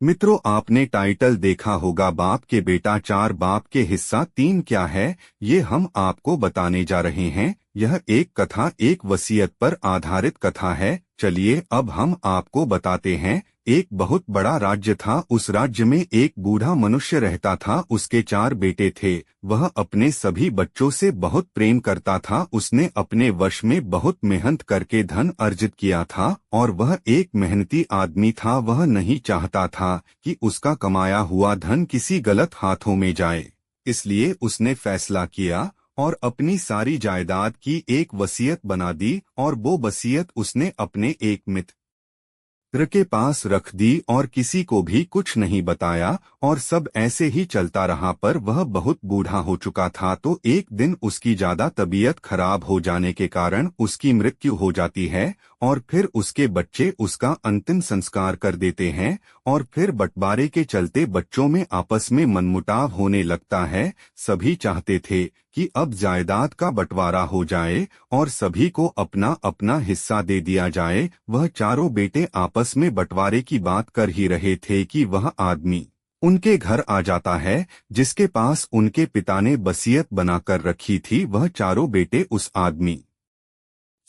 मित्रों, आपने टाइटल देखा होगा, बाप के बेटा 4 बाप के हिस्सा 3 क्या है, ये हम आपको बताने जा रहे हैं। यह एक कथा, एक वसीयत पर आधारित कथा है। चलिए अब हम आपको बताते हैं। एक बहुत बड़ा राज्य था। उस राज्य में एक बूढ़ा मनुष्य रहता था। उसके 4 बेटे थे। वह अपने सभी बच्चों से बहुत प्रेम करता था। उसने अपने वश में बहुत मेहनत करके धन अर्जित किया था और वह एक मेहनती आदमी था। वह नहीं चाहता था कि उसका कमाया हुआ धन किसी गलत हाथों में जाए। इसलिए उसने फैसला किया और अपनी सारी जायदाद की एक वसीयत बना दी, और वो वसीयत उसने अपने एक मित्र के पास रख दी और किसी को भी कुछ नहीं बताया। और सब ऐसे ही चलता रहा। पर वह बहुत बूढ़ा हो चुका था, तो एक दिन उसकी ज्यादा तबीयत खराब हो जाने के कारण उसकी मृत्यु हो जाती है। और फिर उसके बच्चे उसका अंतिम संस्कार कर देते हैं। और फिर बंटवारे के चलते बच्चों में आपस में मनमुटाव होने लगता है। सभी चाहते थे कि अब जायदाद का बंटवारा हो जाए और सभी को अपना अपना हिस्सा दे दिया जाए। वह चारों बेटे आपस में बंटवारे की बात कर ही रहे थे कि वह आदमी उनके घर आ जाता है जिसके पास उनके पिता ने वसीयत बनाकर रखी थी। वह चारों बेटे उस आदमी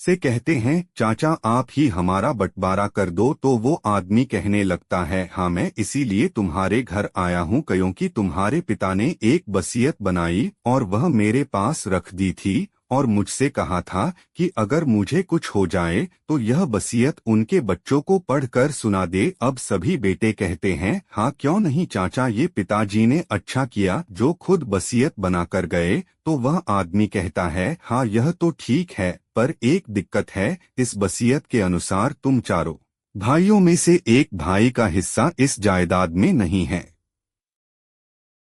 से कहते हैं, चाचा आप ही हमारा बंटवारा कर दो। तो वो आदमी कहने लगता है, हाँ मैं इसीलिए तुम्हारे घर आया हूँ क्योंकि तुम्हारे पिता ने एक वसीयत बनाई और वह मेरे पास रख दी थी और मुझसे कहा था कि अगर मुझे कुछ हो जाए तो यह वसीयत उनके बच्चों को पढ़कर सुना दे। अब सभी बेटे कहते हैं, हाँ क्यों नहीं चाचा, ये पिताजी ने अच्छा किया जो खुद वसीयत बनाकर गए। तो वह आदमी कहता है, हाँ यह तो ठीक है, पर एक दिक्कत है। इस वसीयत के अनुसार तुम चारों भाइयों में से एक भाई का हिस्सा इस जायदाद में नहीं है।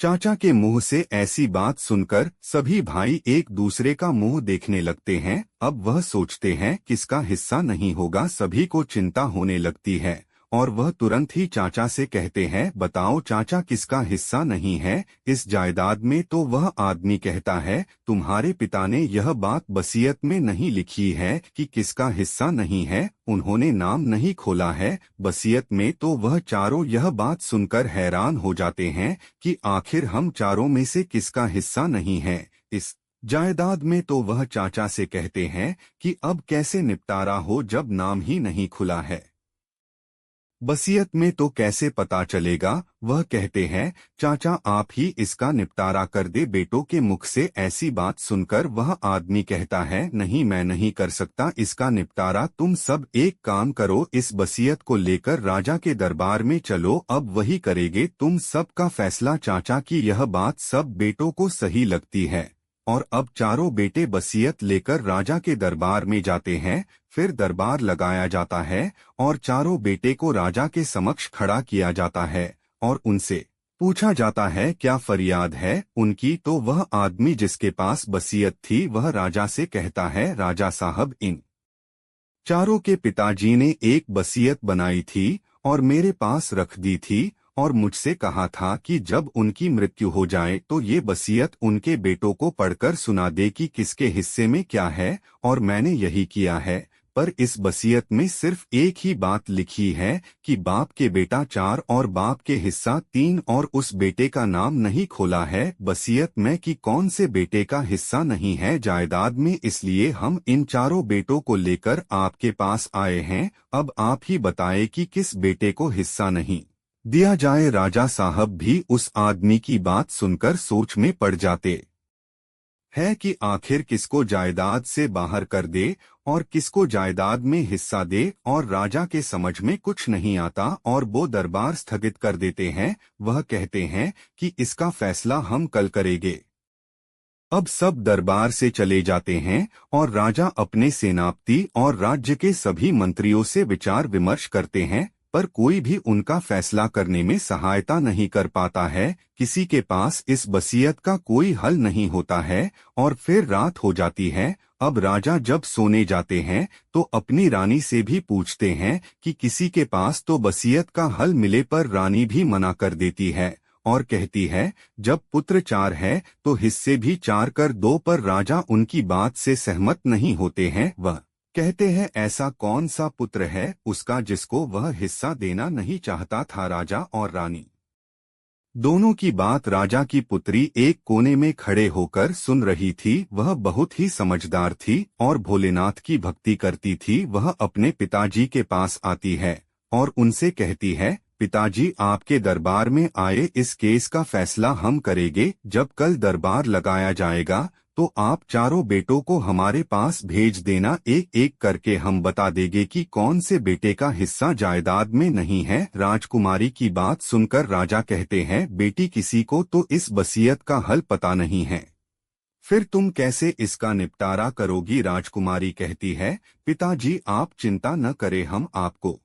चाचा के मुंह से ऐसी बात सुनकर सभी भाई एक दूसरे का मुंह देखने लगते हैं। अब वह सोचते हैं किसका हिस्सा नहीं होगा। सभी को चिंता होने लगती है और वह तुरंत ही चाचा से कहते हैं, बताओ चाचा किसका हिस्सा नहीं है इस जायदाद में। तो वह आदमी कहता है, तुम्हारे पिता ने यह बात वसीयत में नहीं लिखी है कि किसका हिस्सा नहीं है, उन्होंने नाम नहीं खोला है वसीयत में। तो वह चारों यह बात सुनकर हैरान हो जाते हैं कि आखिर हम चारों में से किसका हिस्सा नहीं है इस जायदाद में। तो वह चाचा से कहते हैं कि अब कैसे निपटारा हो जब नाम ही नहीं खुला है वसीयत में, तो कैसे पता चलेगा। वह कहते हैं, चाचा आप ही इसका निपटारा कर दे। बेटों के मुख से ऐसी बात सुनकर वह आदमी कहता है, नहीं मैं नहीं कर सकता इसका निपटारा। तुम सब एक काम करो, इस वसीयत को लेकर राजा के दरबार में चलो, अब वही करेंगे तुम सबका फैसला। चाचा की यह बात सब बेटों को सही लगती है और अब चारों बेटे वसीयत लेकर राजा के दरबार में जाते हैं। फिर दरबार लगाया जाता है और चारों बेटे को राजा के समक्ष खड़ा किया जाता है और उनसे पूछा जाता है क्या फरियाद है उनकी। तो वह आदमी जिसके पास वसीयत थी वह राजा से कहता है, राजा साहब इन चारों के पिताजी ने एक वसीयत बनाई थी और मेरे पास रख दी थी और मुझसे कहा था कि जब उनकी मृत्यु हो जाए तो ये वसीयत उनके बेटों को पढ़कर सुना दे कि किसके हिस्से में क्या है, और मैंने यही किया है। पर इस वसीयत में सिर्फ एक ही बात लिखी है कि बाप के बेटा 4 और बाप के हिस्सा 3, और उस बेटे का नाम नहीं खोला है वसीयत में कि कौन से बेटे का हिस्सा नहीं है जायदाद में। इसलिए हम इन चारों बेटों को लेकर आपके पास आए हैं। अब आप ही बताएं कि किस बेटे को हिस्सा नहीं दिया जाए। राजा साहब भी उस आदमी की बात सुनकर सोच में पड़ जाते है कि आखिर किसको जायदाद से बाहर कर दे और किसको जायदाद में हिस्सा दे, और राजा के समझ में कुछ नहीं आता और वो दरबार स्थगित कर देते हैं। वह कहते हैं कि इसका फैसला हम कल करेंगे। अब सब दरबार से चले जाते हैं और राजा अपने सेनापति और राज्य के सभी मंत्रियों से विचार विमर्श करते हैं, पर कोई भी उनका फैसला करने में सहायता नहीं कर पाता है। किसी के पास इस वसीयत का कोई हल नहीं होता है और फिर रात हो जाती है। अब राजा जब सोने जाते हैं तो अपनी रानी से भी पूछते हैं कि किसी के पास तो वसीयत का हल मिले, पर रानी भी मना कर देती है और कहती है, जब पुत्र 4 है तो हिस्से भी 4 कर दो। पर राजा उनकी बात से सहमत नहीं होते हैं। वह कहते हैं ऐसा कौन सा पुत्र है उसका जिसको वह हिस्सा देना नहीं चाहता था। राजा और रानी दोनों की बात राजा की पुत्री एक कोने में खड़े होकर सुन रही थी। वह बहुत ही समझदार थी और भोलेनाथ की भक्ति करती थी। वह अपने पिताजी के पास आती है और उनसे कहती है, पिताजी आपके दरबार में आए इस केस का फैसला हम करेंगे। जब कल दरबार लगाया जाएगा तो आप चारों बेटों को हमारे पास भेज देना। एक एक करके हम बता देंगे कि कौन से बेटे का हिस्सा जायदाद में नहीं है। राजकुमारी की बात सुनकर राजा कहते हैं, बेटी किसी को तो इस वसीयत का हल पता नहीं है, फिर तुम कैसे इसका निपटारा करोगी। राजकुमारी कहती है, पिताजी आप चिंता न करें, हम आपको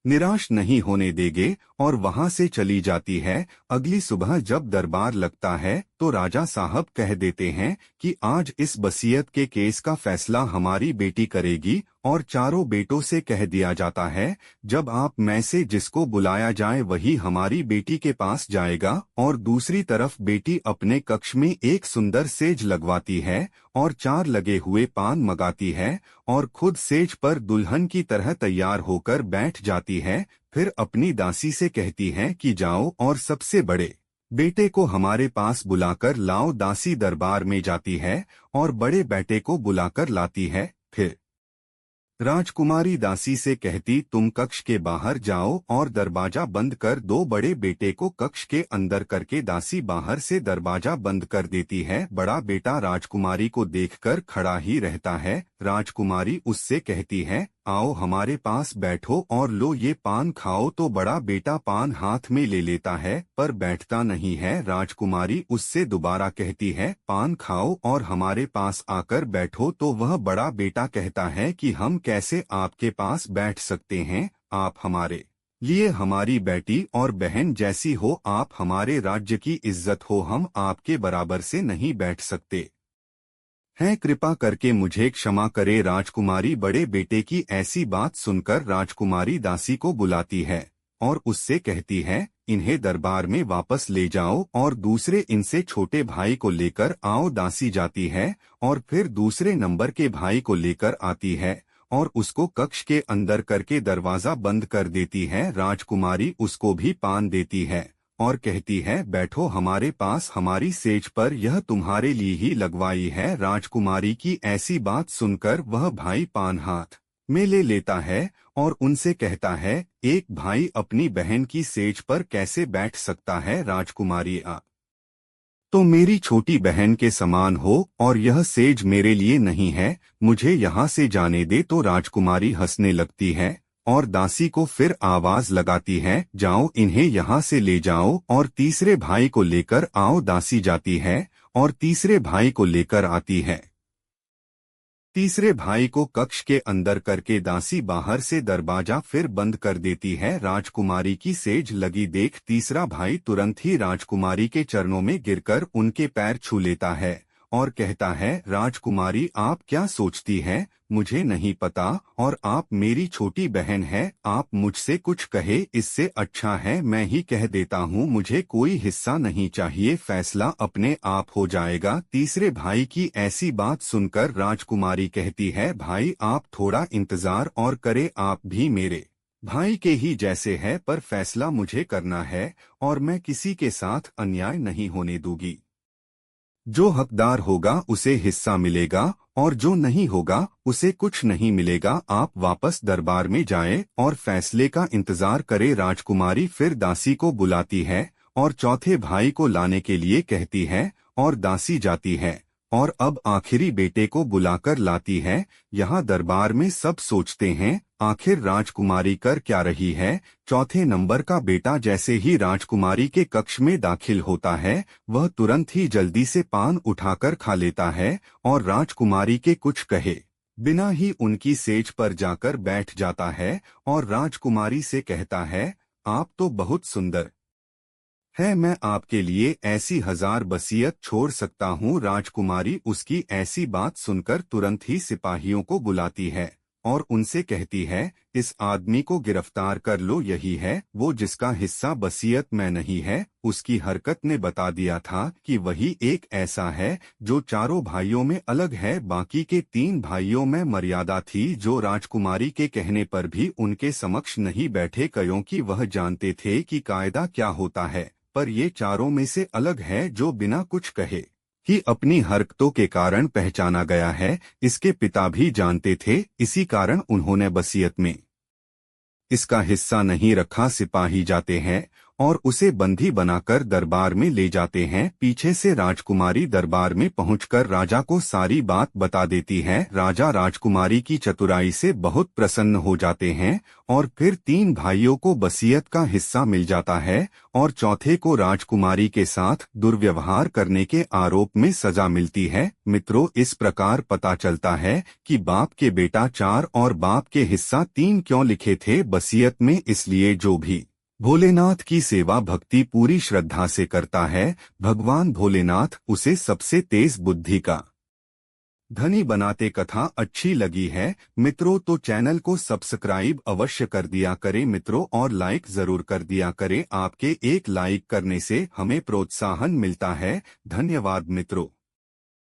निराश नहीं होने देंगे, और वहां से चली जाती है। अगली सुबह जब दरबार लगता है तो राजा साहब कह देते हैं कि आज इस वसीयत के केस का फैसला हमारी बेटी करेगी। और चारों बेटों से कह दिया जाता है, जब आप में से जिसको बुलाया जाए वही हमारी बेटी के पास जाएगा। और दूसरी तरफ बेटी अपने कक्ष में एक सुंदर सेज लगवाती है और 4 लगे हुए पान मंगाती है और खुद सेज पर दुल्हन की तरह तैयार होकर बैठ जाती है। फिर अपनी दासी से कहती है कि जाओ और सबसे बड़े बेटे को हमारे पास बुलाकर लाओ। दासी दरबार में जाती है और बड़े बेटे को बुलाकर लाती है। फिर राजकुमारी दासी से कहती, तुम कक्ष के बाहर जाओ और दरवाजा बंद कर दो। बड़े बेटे को कक्ष के अंदर करके दासी बाहर से दरवाजा बंद कर देती है। बड़ा बेटा राजकुमारी को देखकर खड़ा ही रहता है। राजकुमारी उससे कहती है, आओ हमारे पास बैठो और लो ये पान खाओ। तो बड़ा बेटा पान हाथ में ले लेता है पर बैठता नहीं है। राजकुमारी उससे दोबारा कहती है, पान खाओ और हमारे पास आकर बैठो। तो वह बड़ा बेटा कहता है कि हम कैसे आपके पास बैठ सकते हैं, आप हमारे लिए हमारी बेटी और बहन जैसी हो, आप हमारे राज्य की इज्जत हो, हम आपके बराबर से नहीं बैठ सकते हैं, कृपा करके मुझे क्षमा करे। राजकुमारी बड़े बेटे की ऐसी बात सुनकर राजकुमारी दासी को बुलाती है और उससे कहती है, इन्हें दरबार में वापस ले जाओ और दूसरे इनसे छोटे भाई को लेकर आओ। दासी जाती है और फिर दूसरे नंबर के भाई को लेकर आती है और उसको कक्ष के अंदर करके दरवाजा बंद कर देती है। राजकुमारी उसको भी पान देती है और कहती है, बैठो हमारे पास, हमारी सेज पर यह तुम्हारे लिए ही लगवाई है। राजकुमारी की ऐसी बात सुनकर वह भाई पान हाथ में ले लेता है और उनसे कहता है, एक भाई अपनी बहन की सेज पर कैसे बैठ सकता है। राजकुमारी, आप तो मेरी छोटी बहन के समान हो और यह सेज मेरे लिए नहीं है, मुझे यहाँ से जाने दे। तो राजकुमारी हंसने लगती है और दासी को फिर आवाज लगाती है, जाओ इन्हें यहाँ से ले जाओ और तीसरे भाई को लेकर आओ। दासी जाती है और तीसरे भाई को लेकर आती है। तीसरे भाई को कक्ष के अंदर करके दासी बाहर से दरवाजा फिर बंद कर देती है। राजकुमारी की सेज लगी देख तीसरा भाई तुरंत ही राजकुमारी के चरणों में गिरकर उनके पैर छू लेता है और कहता है, राजकुमारी आप क्या सोचती हैं, मुझे नहीं पता और आप मेरी छोटी बहन है, आप मुझसे कुछ कहे इससे अच्छा है मैं ही कह देता हूँ, मुझे कोई हिस्सा नहीं चाहिए, फैसला अपने आप हो जाएगा। तीसरे भाई की ऐसी बात सुनकर राजकुमारी कहती है, भाई आप थोड़ा इंतजार और करे, आप भी मेरे भाई के ही जैसे है, पर फैसला मुझे करना है और मैं किसी के साथ अन्याय नहीं होने दूंगी। जो हकदार होगा उसे हिस्सा मिलेगा और जो नहीं होगा उसे कुछ नहीं मिलेगा। आप वापस दरबार में जाएं और फैसले का इंतजार करें। राजकुमारी फिर दासी को बुलाती है और चौथे भाई को लाने के लिए कहती है और दासी जाती है और अब आखिरी बेटे को बुलाकर लाती है। यहाँ दरबार में सब सोचते हैं, आखिर राजकुमारी कर क्या रही है। चौथे नंबर का बेटा जैसे ही राजकुमारी के कक्ष में दाखिल होता है, वह तुरंत ही जल्दी से पान उठाकर खा लेता है और राजकुमारी के कुछ कहे बिना ही उनकी सेज पर जाकर बैठ जाता है और राजकुमारी से कहता है, आप तो बहुत सुंदर है, मैं आपके लिए ऐसी 1000 वसीयत छोड़ सकता हूँ। राजकुमारी उसकी ऐसी बात सुनकर तुरंत ही सिपाहियों को बुलाती है और उनसे कहती है, इस आदमी को गिरफ्तार कर लो, यही है वो जिसका हिस्सा वसीयत में नहीं है। उसकी हरकत ने बता दिया था कि वही एक ऐसा है जो चारों भाइयों में अलग है। बाकी के 3 भाइयों में मर्यादा थी जो राजकुमारी के कहने पर भी उनके समक्ष नहीं बैठे, क्योंकि वह जानते थे कि कायदा क्या होता है। पर ये चारों में से अलग है जो बिना कुछ कहे कि अपनी हरकतों के कारण पहचाना गया है। इसके पिता भी जानते थे, इसी कारण उन्होंने वसीयत में इसका हिस्सा नहीं रखा। सिपाही जाते हैं और उसे बंदी बनाकर दरबार में ले जाते हैं। पीछे से राजकुमारी दरबार में पहुंचकर राजा को सारी बात बता देती है। राजा राजकुमारी की चतुराई से बहुत प्रसन्न हो जाते हैं और फिर 3 भाइयों को वसीयत का हिस्सा मिल जाता है और चौथे को राजकुमारी के साथ दुर्व्यवहार करने के आरोप में सजा मिलती है। मित्रों, इस प्रकार पता चलता है कि बाप के बेटा 4 और बाप के हिस्सा 3 क्यों लिखे थे वसीयत में। इसलिए जो भी भोलेनाथ की सेवा भक्ति पूरी श्रद्धा से करता है, भगवान भोलेनाथ उसे सबसे तेज बुद्धि का धनी बनाते। कथा अच्छी लगी है मित्रों तो चैनल को सब्सक्राइब अवश्य कर दिया करें मित्रों, और लाइक जरूर कर दिया करें। आपके एक लाइक करने से हमें प्रोत्साहन मिलता है। धन्यवाद मित्रों।